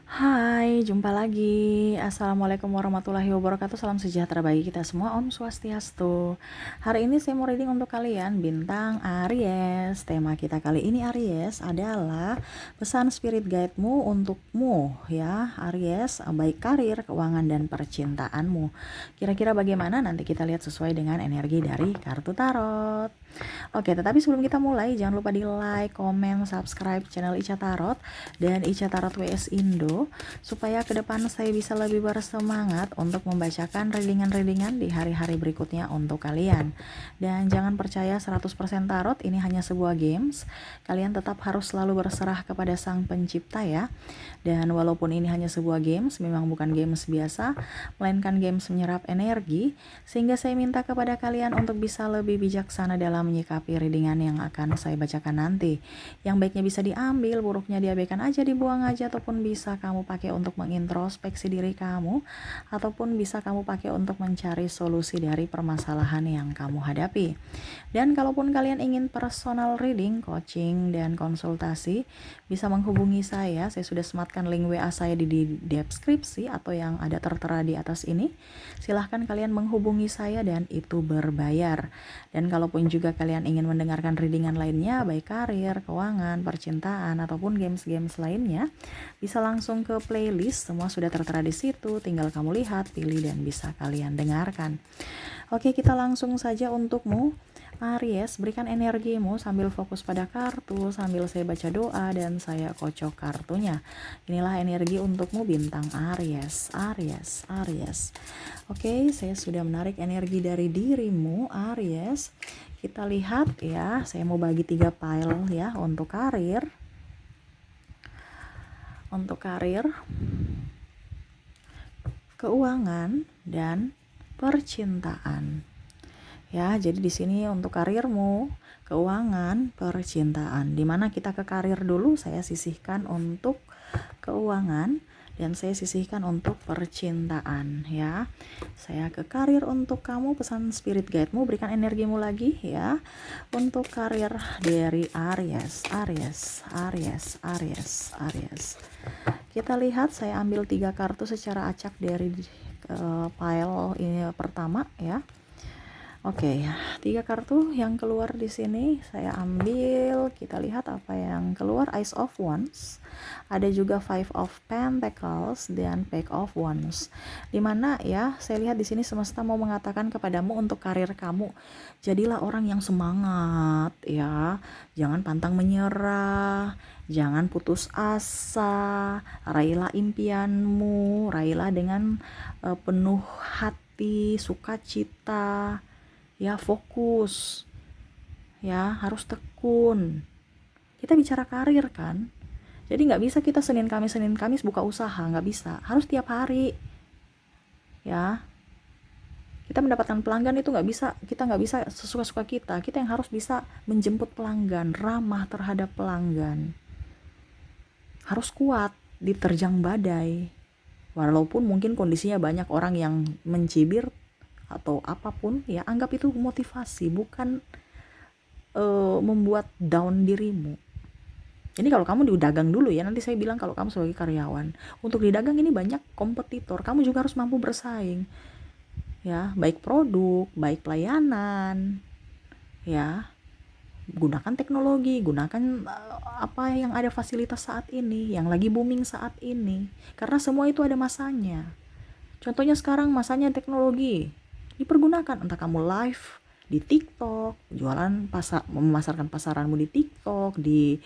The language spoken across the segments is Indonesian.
Hai, jumpa lagi. Assalamualaikum warahmatullahi wabarakatuh. Salam sejahtera bagi kita semua. Om Swastiastu. Hari ini saya mau reading untuk kalian bintang Aries. Tema kita kali ini Aries adalah pesan spirit guide-mu untukmu ya, Aries, baik karir, keuangan dan percintaanmu. Kira-kira bagaimana? Nanti kita lihat sesuai dengan energi dari kartu tarot. Oke, tetapi sebelum kita mulai, jangan lupa di like, komen, subscribe channel Ica Tarot dan Ica Tarot WS Indo, supaya ke depan saya bisa lebih bersemangat untuk membacakan readingan-readingan di hari-hari berikutnya untuk kalian. Dan jangan percaya 100% tarot, ini hanya sebuah games. Kalian tetap harus selalu berserah kepada Sang Pencipta ya. Dan walaupun ini hanya sebuah games, memang bukan games biasa, melainkan games menyerap energi, sehingga saya minta kepada kalian untuk bisa lebih bijaksana dalam menyikapi readingan yang akan saya bacakan nanti. Yang baiknya bisa diambil, buruknya diabaikan aja, dibuang aja, ataupun bisa kamu pakai untuk mengintrospeksi diri kamu, ataupun bisa kamu pakai untuk mencari solusi dari permasalahan yang kamu hadapi. Dan kalaupun kalian ingin personal reading, coaching, dan konsultasi, bisa menghubungi saya sudah sematkan link WA saya di deskripsi atau yang ada tertera di atas ini. Silahkan kalian menghubungi saya dan itu berbayar. Dan kalaupun juga kalian ingin mendengarkan readingan lainnya, baik karir, keuangan, percintaan, ataupun games-games lainnya, bisa langsung ke playlist, semua sudah tertera di situ, tinggal kamu lihat, pilih, dan bisa kalian dengarkan. Oke, kita langsung saja untukmu Aries, berikan energimu sambil fokus pada kartu, sambil saya baca doa dan saya kocok kartunya. Inilah energi untukmu bintang Aries, Aries, Aries. Oke, saya sudah menarik energi dari dirimu Aries. Kita lihat ya, saya mau bagi 3 pile ya untuk karir. Untuk karir, keuangan, dan percintaan. Ya, jadi di sini untuk karirmu, keuangan, percintaan. Dimana kita ke karir dulu, saya sisihkan untuk keuangan dan saya sisihkan untuk percintaan ya. Saya ke karir untuk kamu, pesan spirit guide-mu, berikan energimu lagi ya. Untuk karir dari Aries, Aries, Aries, Aries, Aries. Kita lihat, saya ambil 3 kartu secara acak dari pile ini pertama ya. Oke, 3 kartu yang keluar di sini saya ambil. Kita lihat apa yang keluar. Ace of Wands, ada juga Five of Pentacles dan Page of Wands. Dimana ya, saya lihat di sini semesta mau mengatakan kepadamu untuk karir kamu, jadilah orang yang semangat ya. Jangan pantang menyerah, jangan putus asa, raihlah impianmu, raihlah dengan penuh hati, sukacita. Ya, fokus ya, harus tekun. Kita bicara karir kan, jadi nggak bisa kita Senin Kamis buka usaha, nggak bisa, harus tiap hari ya. Kita mendapatkan pelanggan itu nggak bisa, kita nggak bisa sesuka-suka kita yang harus bisa menjemput pelanggan, ramah terhadap pelanggan, harus kuat diterjang badai. Walaupun mungkin kondisinya banyak orang yang mencibir atau apapun ya, anggap itu motivasi, bukan membuat down dirimu. Jadi kalau kamu di dagang dulu ya, nanti saya bilang kalau kamu sebagai karyawan. Untuk di dagang ini banyak kompetitor, kamu juga harus mampu bersaing. Ya, baik produk, baik pelayanan. Ya, gunakan teknologi, gunakan apa yang ada fasilitas saat ini, yang lagi booming saat ini. Karena semua itu ada masanya. Contohnya sekarang masanya teknologi. Dipergunakan, entah kamu live di TikTok, jualan memasarkan pasaranmu di TikTok, di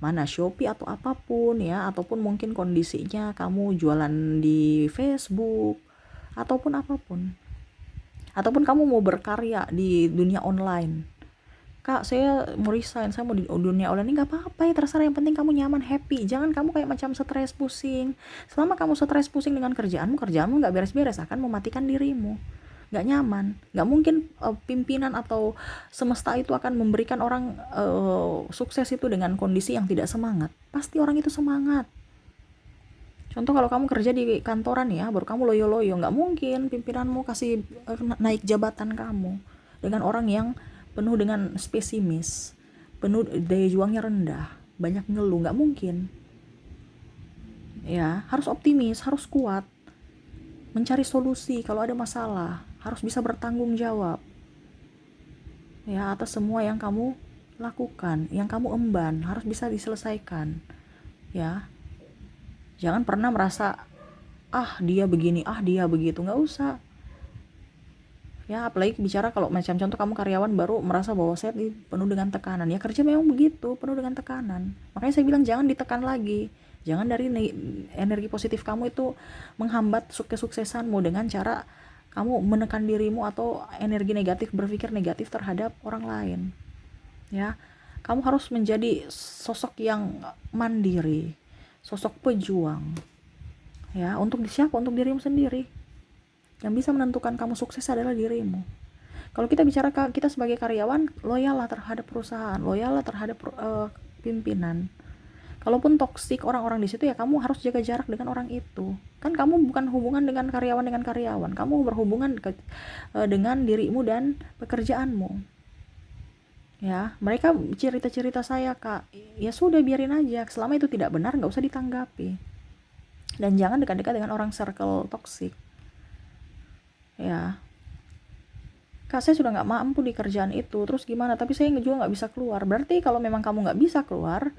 mana Shopee atau apapun ya, ataupun mungkin kondisinya kamu jualan di Facebook ataupun apapun. Ataupun kamu mau berkarya di dunia online. Kak, saya mau resign, saya mau di dunia online. Ini gak apa-apa ya, terserah, yang penting kamu nyaman, happy. Jangan kamu kayak macam stres, pusing. Selama kamu stres, pusing dengan kerjaanmu gak beres-beres, akan mematikan dirimu. Gak nyaman, gak mungkin pimpinan atau semesta itu akan memberikan orang sukses itu dengan kondisi yang tidak semangat. Pasti orang itu semangat. Contoh kalau kamu kerja di kantoran ya, baru kamu loyo-loyo, gak mungkin pimpinanmu kasih naik jabatan kamu dengan orang yang penuh dengan spesimis, penuh daya juangnya rendah, banyak ngeluh, gak mungkin Ya, harus optimis, harus kuat, mencari solusi kalau ada masalah, harus bisa bertanggung jawab ya atas semua yang kamu lakukan, yang kamu emban, harus bisa diselesaikan ya. Jangan pernah merasa dia begini, dia begitu, nggak usah ya. Apalagi bicara kalau macam contoh kamu karyawan baru merasa bahwa saya penuh dengan tekanan, ya kerja memang begitu, penuh dengan tekanan. Makanya saya bilang jangan ditekan lagi, jangan dari energi positif kamu itu menghambat kesuksesanmu dengan cara kamu menekan dirimu atau energi negatif, berpikir negatif terhadap orang lain ya. Kamu harus menjadi sosok yang mandiri, sosok pejuang ya. Untuk siapa? Untuk dirimu sendiri. Yang bisa menentukan kamu sukses adalah dirimu. Kalau kita bicara kita sebagai karyawan, loyal lah terhadap perusahaan, loyal lah terhadap pimpinan. Kalaupun toksik orang-orang di situ, ya kamu harus jaga jarak dengan orang itu. Kan kamu bukan hubungan dengan karyawan, kamu berhubungan dengan dirimu dan pekerjaanmu. Ya, mereka cerita-cerita saya, Kak. Ya sudah, biarin aja. Selama itu tidak benar, nggak usah ditanggapi. Dan jangan dekat-dekat dengan orang circle toksik. Ya, Kak, saya sudah nggak mampu di kerjaan itu, terus gimana? Tapi saya juga nggak bisa keluar. Berarti kalau memang kamu nggak bisa keluar,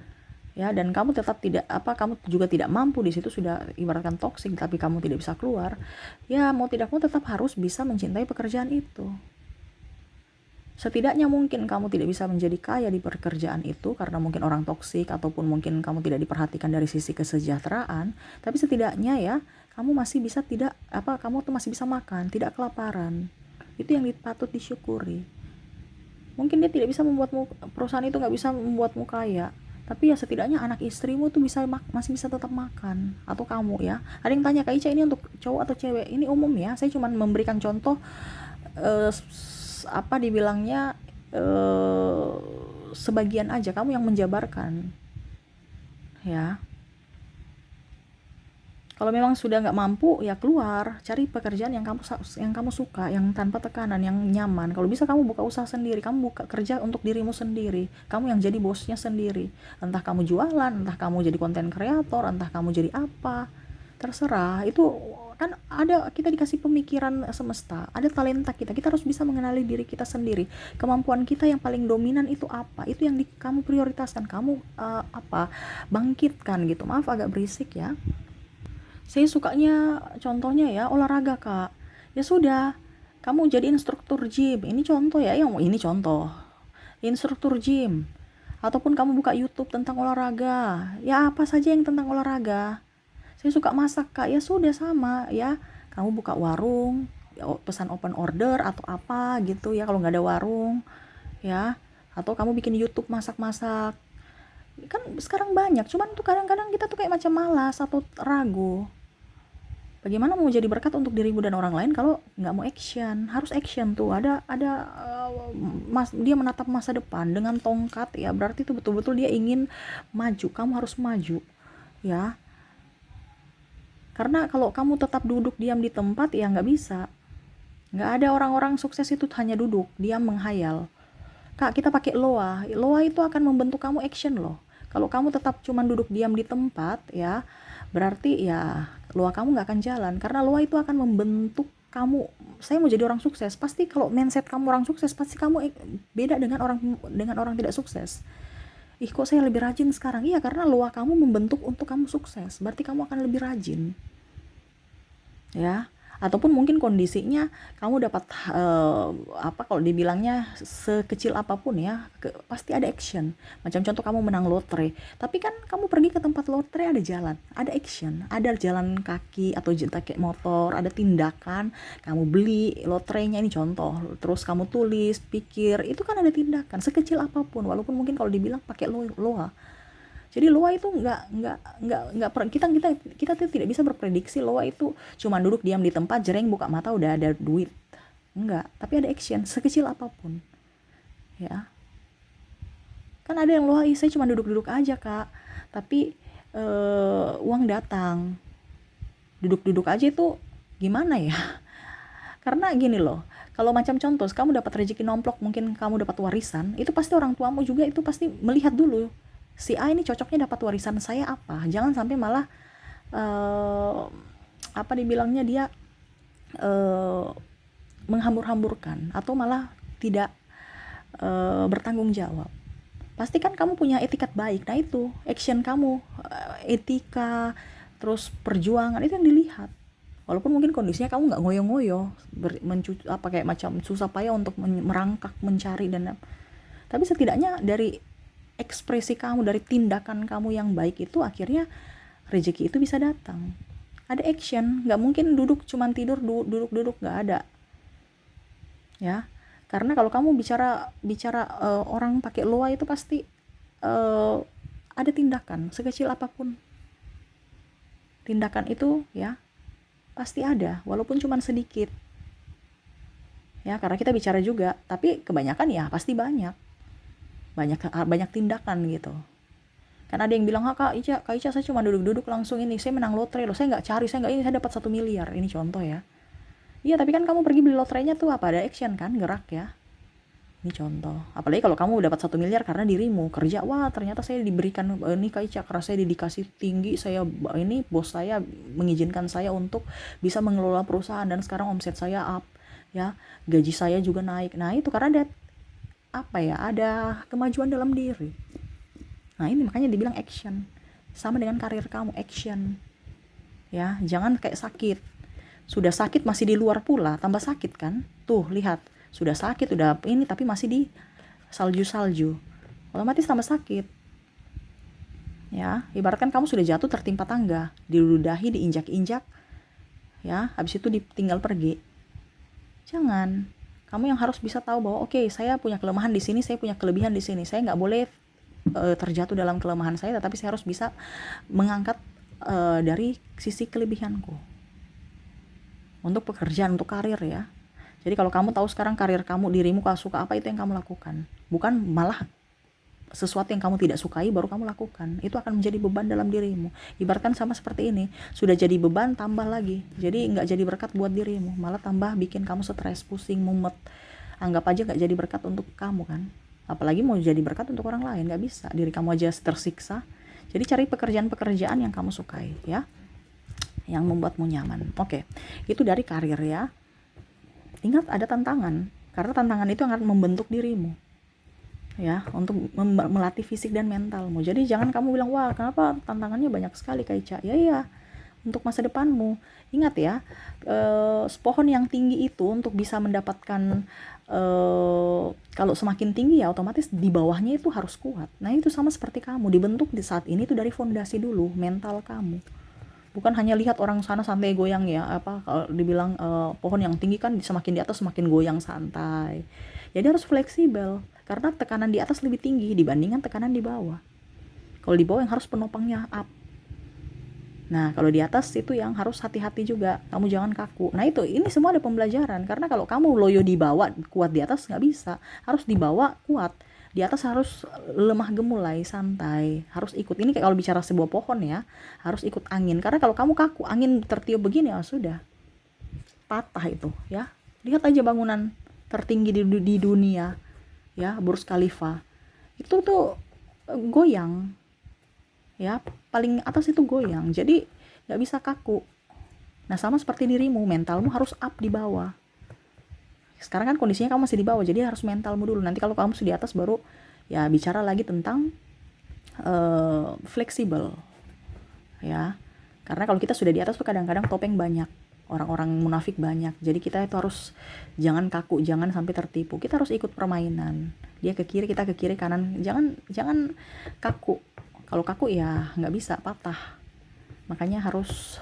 ya, dan kamu tetap tidak kamu juga tidak mampu di situ, sudah ibaratkan toksik, tapi kamu tidak bisa keluar, ya mau tidak mau tetap harus bisa mencintai pekerjaan itu. Setidaknya mungkin kamu tidak bisa menjadi kaya di pekerjaan itu karena mungkin orang toksik, ataupun mungkin kamu tidak diperhatikan dari sisi kesejahteraan, tapi setidaknya ya kamu masih bisa kamu tuh masih bisa makan, tidak kelaparan. Itu yang patut disyukuri. Mungkin dia tidak bisa membuatmu, perusahaan itu nggak bisa membuatmu kaya, tapi ya setidaknya anak istrimu tuh masih bisa tetap makan, atau kamu ya. Ada yang tanya, Kak Ica, ini untuk cowok atau cewek? Ini umum ya, saya cuma memberikan contoh, dibilangnya sebagian aja, kamu yang menjabarkan ya. Kalau memang sudah nggak mampu, ya keluar, cari pekerjaan yang kamu suka, yang tanpa tekanan, yang nyaman. Kalau bisa kamu buka usaha sendiri, kamu buka kerja untuk dirimu sendiri, kamu yang jadi bosnya sendiri. Entah kamu jualan, entah kamu jadi konten kreator, entah kamu jadi apa, terserah. Itu kan kita dikasih pemikiran semesta, ada talenta kita harus bisa mengenali diri kita sendiri, kemampuan kita yang paling dominan itu apa, itu yang kamu prioritaskan, kamu bangkitkan gitu. Maaf agak berisik ya. Saya sukanya contohnya ya olahraga, Kak. Ya sudah, kamu jadi instruktur gym. Ini contoh ya, ini contoh. Instruktur gym. Ataupun kamu buka YouTube tentang olahraga. Ya apa saja yang tentang olahraga. Saya suka masak, Kak. Ya sudah, sama ya. Kamu buka warung, pesan open order atau apa gitu ya kalau nggak ada warung. Ya, atau kamu bikin YouTube masak-masak. Kan sekarang banyak, cuman tuh kadang-kadang kita tuh kayak macam malas atau ragu. Bagaimana mau jadi berkat untuk dirimu dan orang lain kalau nggak mau action? Harus action tuh. Dia menatap masa depan dengan tongkat ya. Berarti itu betul-betul dia ingin maju. Kamu harus maju ya. Karena kalau kamu tetap duduk diam di tempat, ya nggak bisa. Nggak ada orang-orang sukses itu hanya duduk diam menghayal. Kak, kita pakai loa. Loa itu akan membentuk kamu action loh. Kalau kamu tetap cuma duduk diam di tempat ya, berarti ya loa kamu nggak akan jalan, karena loa itu akan membentuk kamu. Saya mau jadi orang sukses, pasti kalau mindset kamu orang sukses, pasti kamu beda dengan orang tidak sukses. Kok saya lebih rajin sekarang? Iya, karena loa kamu membentuk untuk kamu sukses, berarti kamu akan lebih rajin ya. Ataupun mungkin kondisinya kamu dapat kalau dibilangnya sekecil apapun ya, pasti ada action. Macam contoh kamu menang lotre, tapi kan kamu pergi ke tempat lotre, ada jalan, ada action, ada jalan kaki atau pakai motor, ada tindakan. Kamu beli lotrenya, ini contoh, terus kamu tulis, pikir, itu kan ada tindakan sekecil apapun, walaupun mungkin kalau dibilang pakai loa. Jadi loa itu kita tidak bisa berprediksi loa itu cuma duduk diam di tempat, jereng buka mata udah ada duit. Enggak, tapi ada action sekecil apapun. Ya. Kan ada yang loa, saya cuma duduk-duduk aja, Kak. Tapi uang datang. Duduk-duduk aja itu gimana ya? Karena gini loh, kalau macam contoh, kamu dapat rezeki nomplok, mungkin kamu dapat warisan, itu pasti orang tuamu juga itu pasti melihat dulu, si A ini cocoknya dapat warisan saya apa. Jangan sampai malah uh, apa dibilangnya, dia menghambur-hamburkan atau malah tidak bertanggung jawab. Pasti kan kamu punya etikat baik. Nah itu action kamu, etika, terus perjuangan itu yang dilihat. Walaupun mungkin kondisinya kamu nggak ngoyo-ngoyo, kayak macam susah payah untuk merangkak mencari dan, tapi setidaknya dari ekspresi kamu, dari tindakan kamu yang baik itu akhirnya rezeki itu bisa datang. Ada action, nggak mungkin duduk cuman tidur, duduk nggak ada, ya. Karena kalau kamu bicara orang pakai loa itu pasti ada tindakan sekecil apapun. Tindakan itu ya pasti ada, walaupun cuma sedikit. Ya, karena kita bicara juga, tapi kebanyakan ya pasti banyak tindakan gitu. Kan ada yang bilang, Kak Ica saya cuma duduk-duduk langsung ini, saya menang lotre loh, saya nggak cari, saya nggak ini, saya dapat 1 miliar. Ini contoh ya. Iya, tapi kan kamu pergi beli lotrenya tuh apa? Ada action kan, gerak ya. Ini contoh. Apalagi kalau kamu dapat 1 miliar karena dirimu kerja, wah ternyata saya diberikan ini Kak Ica, karena saya didikasih tinggi, saya ini bos saya mengizinkan saya untuk bisa mengelola perusahaan dan sekarang omset saya up, ya, gaji saya juga naik. Nah itu karena ada kemajuan dalam diri. Nah ini makanya dibilang action. Sama dengan karir kamu, action. Ya, jangan kayak sakit. Sudah sakit masih di luar pula, tambah sakit kan? Tuh, lihat. Sudah sakit, udah ini, tapi masih di salju-salju. Otomatis tambah sakit. Ya, ibaratkan kamu sudah jatuh tertimpa tangga, diludahi, diinjak-injak. Ya, habis itu ditinggal pergi. Jangan. Kamu yang harus bisa tahu bahwa oke, saya punya kelemahan di sini, saya punya kelebihan di sini. Saya nggak boleh terjatuh dalam kelemahan saya, tetapi saya harus bisa mengangkat dari sisi kelebihanku. Untuk pekerjaan, untuk karir ya. Jadi kalau kamu tahu sekarang karir kamu, dirimu suka apa, itu yang kamu lakukan. Bukan malah sesuatu yang kamu tidak sukai baru kamu lakukan. Itu akan menjadi beban dalam dirimu. Ibaratkan sama seperti ini, sudah jadi beban tambah lagi. Jadi nggak jadi berkat buat dirimu, malah tambah bikin kamu stres, pusing, mumet. Anggap aja nggak jadi berkat untuk kamu kan. Apalagi mau jadi berkat untuk orang lain, nggak bisa. Diri kamu aja tersiksa. Jadi cari pekerjaan-pekerjaan yang kamu sukai ya, yang membuatmu nyaman. Oke, itu dari karir ya. Ingat ada tantangan, karena tantangan itu akan membentuk dirimu ya, untuk melatih fisik dan mentalmu. Jadi jangan kamu bilang, wah kenapa tantangannya banyak sekali Kak Ica. Ya, untuk masa depanmu. Ingat ya, pohon yang tinggi itu untuk bisa mendapatkan kalau semakin tinggi ya otomatis di bawahnya itu harus kuat. Nah itu sama seperti kamu, dibentuk di saat ini itu dari fondasi dulu, mental kamu. Bukan hanya lihat orang sana santai goyang ya, kalau dibilang pohon yang tinggi kan semakin di atas semakin goyang santai. Jadi harus fleksibel, karena tekanan di atas lebih tinggi dibandingkan tekanan di bawah. Kalau di bawah yang harus penopangnya up. Nah kalau di atas itu yang harus hati-hati juga, kamu jangan kaku. Nah itu, ini semua ada pembelajaran, karena kalau kamu loyo di bawah, kuat di atas nggak bisa. Harus di bawah kuat, di atas harus lemah gemulai, santai, harus ikut. Ini kayak kalau bicara sebuah pohon ya, harus ikut angin. Karena kalau kamu kaku, angin tertiup begini, ya sudah patah itu ya. Lihat aja bangunan tertinggi di dunia ya, Burj Khalifa itu tuh goyang ya, paling atas itu goyang. Jadi nggak bisa kaku. Nah sama seperti dirimu, mentalmu harus up di bawah. Sekarang kan kondisinya kamu masih di bawah, jadi harus mentalmu dulu. Nanti kalau kamu sudah di atas baru ya bicara lagi tentang fleksibel ya. Karena kalau kita sudah di atas tuh kadang-kadang topeng banyak, orang-orang munafik banyak. Jadi kita itu harus jangan kaku, jangan sampai tertipu. Kita harus ikut permainan. Dia ke kiri, kita ke kiri, kanan. Jangan kaku. Kalau kaku ya nggak bisa, patah. Makanya harus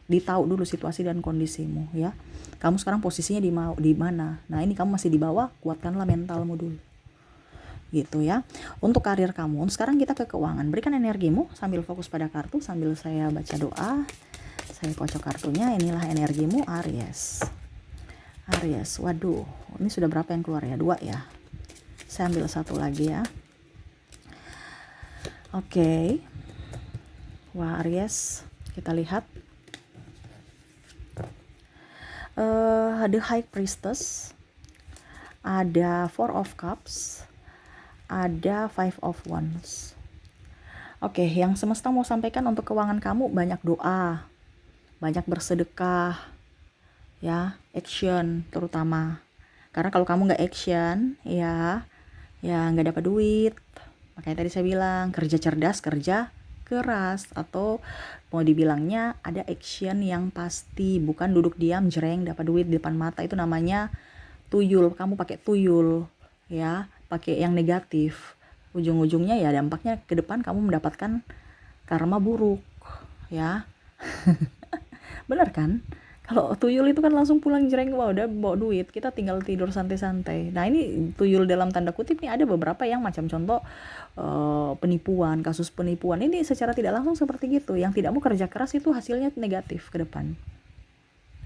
ditahu dulu situasi dan kondisimu ya. Kamu sekarang posisinya di mana? Nah ini kamu masih di bawah, kuatkanlah mentalmu dulu. Gitu ya. Untuk karir kamu, sekarang kita ke keuangan. Berikan energimu sambil fokus pada kartu, sambil saya baca doa. Saya kocok kartunya. Inilah energimu, Aries. Aries, waduh, ini sudah berapa yang keluar ya? 2 ya. Saya ambil 1 lagi ya. Oke. Wah, Aries, kita lihat the High Priestess, ada 4 of Cups, ada 5 of Wands. Oke, yang semesta mau sampaikan untuk keuangan kamu, banyak doa, banyak bersedekah, ya, action terutama. Karena kalau kamu nggak action, ya nggak dapat duit. Makanya tadi saya bilang kerja cerdas, kerja keras, atau mau dibilangnya ada action yang pasti, bukan duduk diam jereng dapat duit di depan mata. Itu namanya tuyul. Kamu pakai tuyul, ya, pakai yang negatif. Ujung-ujungnya ya dampaknya ke depan kamu mendapatkan karma buruk, ya. Bener kan? Kalau tuyul itu kan langsung pulang jereng, wah udah bawa duit, kita tinggal tidur santai-santai. Nah ini tuyul dalam tanda kutip nih, ada beberapa yang macam contoh penipuan, kasus penipuan ini secara tidak langsung seperti gitu. Yang tidak mau kerja keras itu hasilnya negatif ke depan,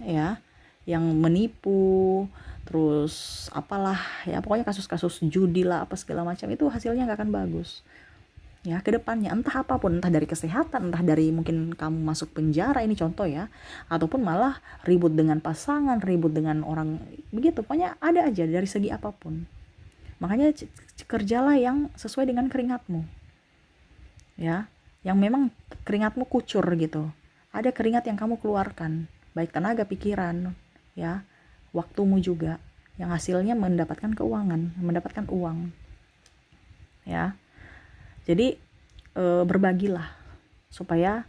ya. Yang menipu, terus apalah, ya pokoknya kasus-kasus judi lah apa segala macam, itu hasilnya nggak akan bagus, ya, ke depannya. Entah apapun, entah dari kesehatan, entah dari mungkin kamu masuk penjara, ini contoh ya, ataupun malah ribut dengan pasangan, ribut dengan orang, begitu. Pokoknya ada aja dari segi apapun. Makanya kerjalah yang sesuai dengan keringatmu, ya, yang memang keringatmu kucur gitu. Ada keringat yang kamu keluarkan, baik tenaga, pikiran, ya, waktumu juga, yang hasilnya mendapatkan keuangan, mendapatkan uang, ya. Jadi berbagilah supaya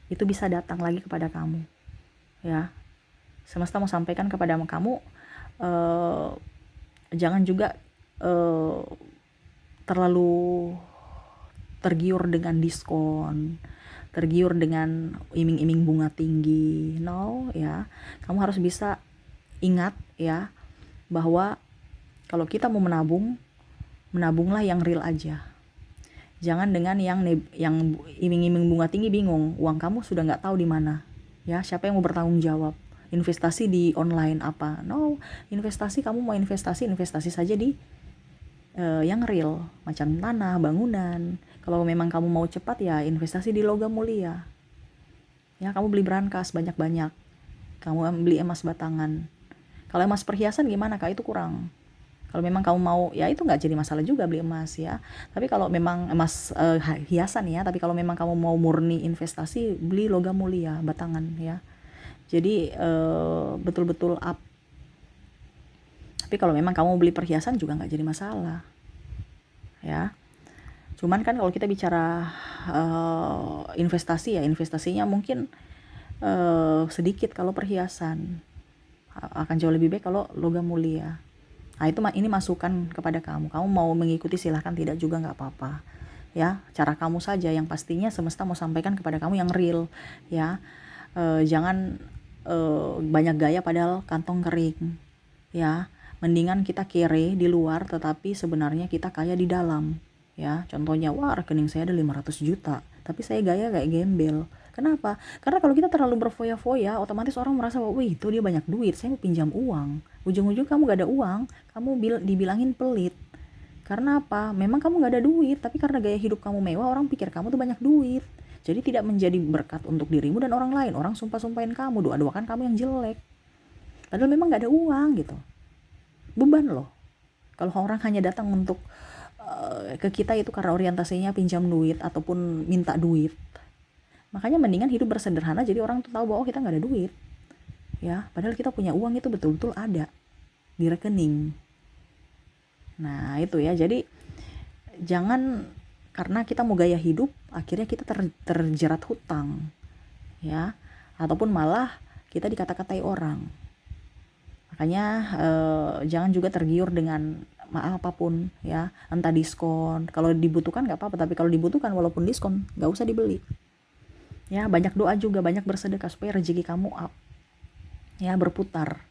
itu bisa datang lagi kepada kamu, ya. Semesta mau sampaikan kepada kamu, jangan juga terlalu tergiur dengan diskon, tergiur dengan iming-iming bunga tinggi. No, ya. Kamu harus bisa ingat, ya, bahwa kalau kita mau menabung, menabunglah yang real aja. Jangan dengan yang iming-iming bunga tinggi, bingung, uang kamu sudah nggak tahu di mana, ya, siapa yang mau bertanggung jawab. Investasi di online apa? No, investasi, kamu mau investasi saja di yang real, macam tanah, bangunan. Kalau memang kamu mau cepat, ya investasi di logam mulia, ya. Kamu beli brankas banyak-banyak, kamu beli emas batangan. Kalau emas perhiasan gimana kak, itu kurang. Kalau memang kamu mau, ya itu nggak jadi masalah juga beli emas, ya. Tapi kalau memang emas hiasan, ya. Tapi kalau memang kamu mau murni investasi, beli logam mulia batangan, ya. Jadi betul-betul up. Tapi kalau memang kamu beli perhiasan juga nggak jadi masalah, ya. Cuman kan kalau kita bicara investasi, ya investasinya mungkin sedikit kalau perhiasan, akan jauh lebih baik kalau logam mulia. Nah itu, ini masukan kepada kamu. Kamu mau mengikuti silahkan, tidak juga nggak apa-apa, ya. Cara kamu saja, yang pastinya semesta mau sampaikan kepada kamu yang real, ya. Jangan banyak gaya padahal kantong kering, ya. Mendingan kita kere di luar tetapi sebenarnya kita kaya di dalam, ya. Contohnya, wah rekening saya ada 500 juta tapi saya gaya kayak gembel. Kenapa? Karena kalau kita terlalu berfoya-foya, otomatis orang merasa, wih itu dia banyak duit, saya mau pinjam uang. Ujung-ujung kamu gak ada uang, kamu dibilangin pelit. Karena apa? Memang kamu gak ada duit, tapi karena gaya hidup kamu mewah, orang pikir kamu tuh banyak duit. Jadi tidak menjadi berkat untuk dirimu dan orang lain. Orang sumpah-sumpahin kamu, doa-doakan kamu yang jelek, padahal memang gak ada uang gitu. Beban loh kalau orang hanya datang untuk ke kita itu karena orientasinya pinjam duit ataupun minta duit. Makanya mendingan hidup bersederhana, jadi orang tuh tahu bahwa kita nggak ada duit, ya. Padahal kita punya uang, itu betul-betul ada di rekening. Nah itu ya, jadi jangan karena kita mau gaya hidup akhirnya kita terjerat hutang, ya, ataupun malah kita dikata-katai orang. Makanya jangan juga tergiur dengan apapun, ya, entah diskon. Kalau dibutuhkan nggak apa-apa, tapi kalau dibutuhkan walaupun diskon nggak usah dibeli, ya. Banyak doa juga, banyak bersedekah supaya rezeki kamu up, ya, berputar,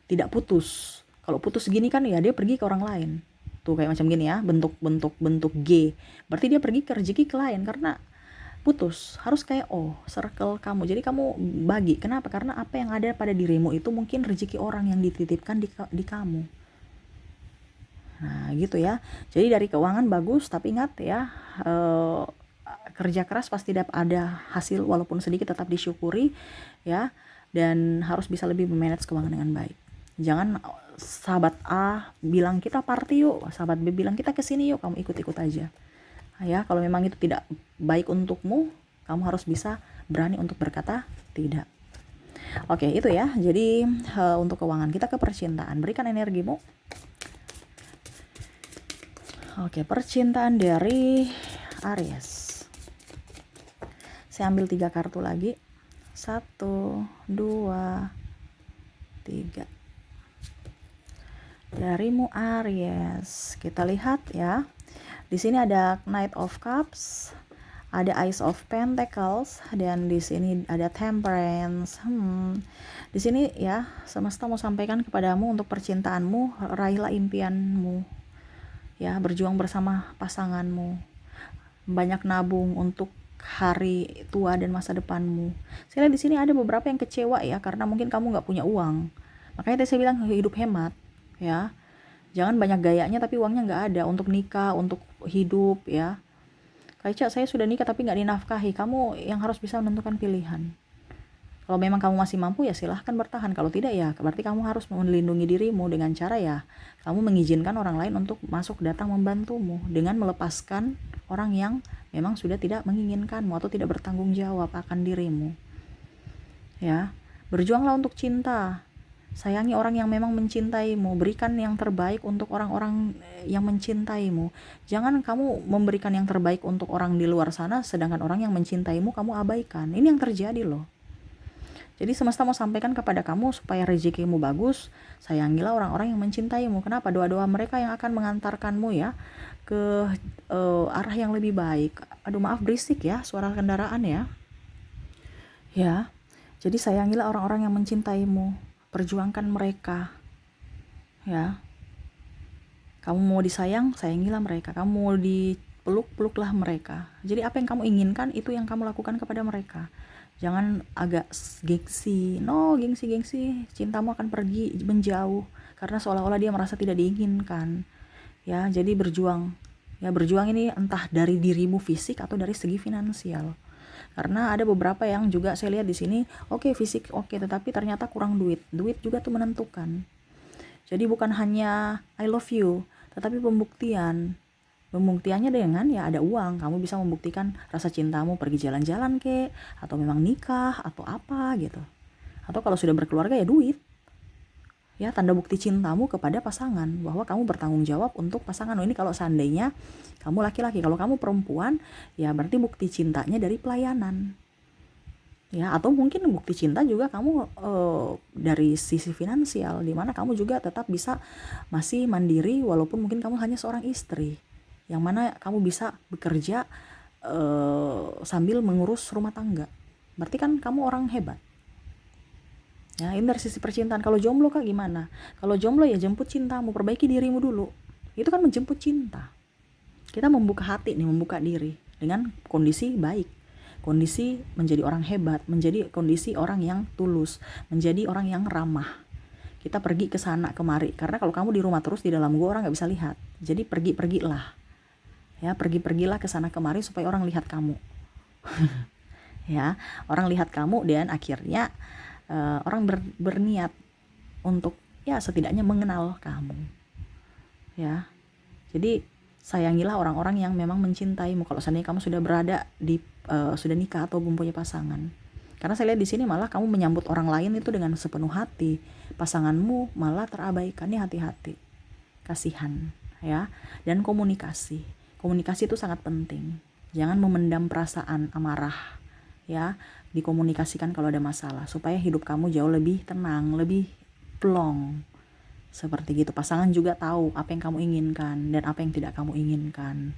tidak putus. Kalau putus gini kan, ya dia pergi ke orang lain tuh, kayak macam gini ya, bentuk G, berarti dia pergi ke rezeki ke lain karena putus. Harus kayak circle kamu, jadi kamu bagi. Kenapa? Karena apa yang ada pada dirimu itu mungkin rezeki orang yang dititipkan di kamu. Nah gitu ya. Jadi dari keuangan bagus, tapi ingat ya, kerja keras pasti ada hasil, walaupun sedikit tetap disyukuri, ya. Dan harus bisa lebih memanage keuangan dengan baik. Jangan sahabat A bilang kita party yuk, sahabat B bilang kita kesini yuk, kamu ikut-ikut aja. Ya, kalau memang itu tidak baik untukmu, kamu harus bisa berani untuk berkata tidak. Oke, itu ya. Jadi untuk keuangan, kita ke percintaan. Berikan energimu. Oke, percintaan dari Aries. Saya ambil 3 kartu lagi. 1, 2, 3. Darimu Aries. Kita lihat ya. Di sini ada Knight of Cups, ada Ace of Pentacles, dan di sini ada Temperance. Di sini ya, semesta mau sampaikan kepadamu untuk percintaanmu, raihlah impianmu. Ya, berjuang bersama pasanganmu. Banyak nabung untuk hari tua dan masa depanmu. Saya lihat di sini ada beberapa yang kecewa ya, karena mungkin kamu nggak punya uang. Makanya tadi saya bilang hidup hemat, ya. Jangan banyak gayanya tapi uangnya nggak ada untuk nikah, untuk hidup ya. Kayak saya sudah nikah tapi nggak dinafkahi. Kamu yang harus bisa menentukan pilihan. Kalau memang kamu masih mampu ya silahkan bertahan. Kalau tidak ya berarti kamu harus melindungi dirimu dengan cara ya kamu mengizinkan orang lain untuk masuk datang membantumu dengan melepaskan orang yang memang sudah tidak menginginkanmu atau tidak bertanggung jawab akan dirimu. Ya, berjuanglah untuk cinta. Sayangi orang yang memang mencintaimu, berikan yang terbaik untuk orang-orang yang mencintaimu. Jangan kamu memberikan yang terbaik untuk orang di luar sana, sedangkan orang yang mencintaimu kamu abaikan. Ini yang terjadi loh. Jadi semesta mau sampaikan kepada kamu supaya rezekimu bagus, sayangilah orang-orang yang mencintaimu. Kenapa? Doa-doa mereka yang akan mengantarkanmu ya ke arah yang lebih baik. Aduh maaf berisik ya, suara kendaraan ya. Ya, jadi sayangilah orang-orang yang mencintaimu. Perjuangkan mereka. Ya. Kamu mau disayang, sayangilah mereka. Kamu mau dipeluk, peluklah mereka. Jadi apa yang kamu inginkan itu yang kamu lakukan kepada mereka. Jangan agak gengsi. No, gengsi. Cintamu akan pergi menjauh karena seolah-olah dia merasa tidak diinginkan. Ya, jadi berjuang. Ya, berjuang ini entah dari dirimu fisik atau dari segi finansial. Karena ada beberapa yang juga saya lihat di sini, oke, fisik oke, tetapi ternyata kurang duit. Duit juga tuh menentukan. Jadi bukan hanya I love you, tetapi pembuktian. Pembuktiannya dengan ya ada uang. Kamu bisa membuktikan rasa cintamu pergi jalan-jalan kek, atau memang nikah atau apa gitu. Atau kalau sudah berkeluarga ya duit. Ya, tanda bukti cintamu kepada pasangan bahwa kamu bertanggung jawab untuk pasangan. Ini kalau seandainya kamu laki-laki. Kalau kamu perempuan ya berarti bukti cintanya dari pelayanan ya, atau mungkin bukti cinta juga kamu dari sisi finansial, dimana kamu juga tetap bisa masih mandiri walaupun mungkin kamu hanya seorang istri, yang mana kamu bisa bekerja sambil mengurus rumah tangga. Berarti kan kamu orang hebat. Ya, ini dari sisi percintaan. Kalau jomblo kak gimana? Kalau jomblo ya jemput cintamu, perbaiki dirimu dulu. Itu kan menjemput cinta. Kita membuka hati nih, membuka diri dengan kondisi baik. Kondisi menjadi orang hebat, menjadi kondisi orang yang tulus, menjadi orang yang ramah. Kita pergi ke sana kemari. Karena kalau kamu di rumah terus di dalam gua orang nggak bisa lihat. Jadi pergilah. Ya, pergilah ke sana kemari supaya orang lihat kamu. Ya, orang lihat kamu dan akhirnya orang berniat untuk ya setidaknya mengenal kamu. Ya. Jadi sayangilah orang-orang yang memang mencintaimu. Kalau seandainya kamu sudah berada di sudah nikah atau mempunyai pasangan. Karena saya lihat di sini malah kamu menyambut orang lain itu dengan sepenuh hati. Pasanganmu malah terabaikan. Nih hati-hati. Kasihan, ya. Dan komunikasi. Komunikasi itu sangat penting. Jangan memendam perasaan amarah, ya. Dikomunikasikan kalau ada masalah supaya hidup kamu jauh lebih tenang, lebih plong. Seperti gitu. Pasangan juga tahu apa yang kamu inginkan dan apa yang tidak kamu inginkan.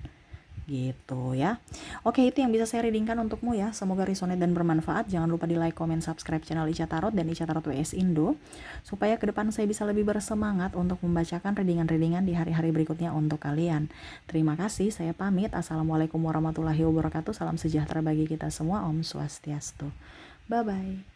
Gitu ya. Oke, itu yang bisa saya readingkan untukmu ya. Semoga resonate dan bermanfaat. Jangan lupa di like, comment, subscribe channel Ica Tarot dan Ica Tarot WS Indo supaya ke depan saya bisa lebih bersemangat untuk membacakan readingan-readingan di hari-hari berikutnya untuk kalian. Terima kasih, saya pamit. Assalamualaikum warahmatullahi wabarakatuh. Salam sejahtera bagi kita semua. Om Swastiastu. Bye bye.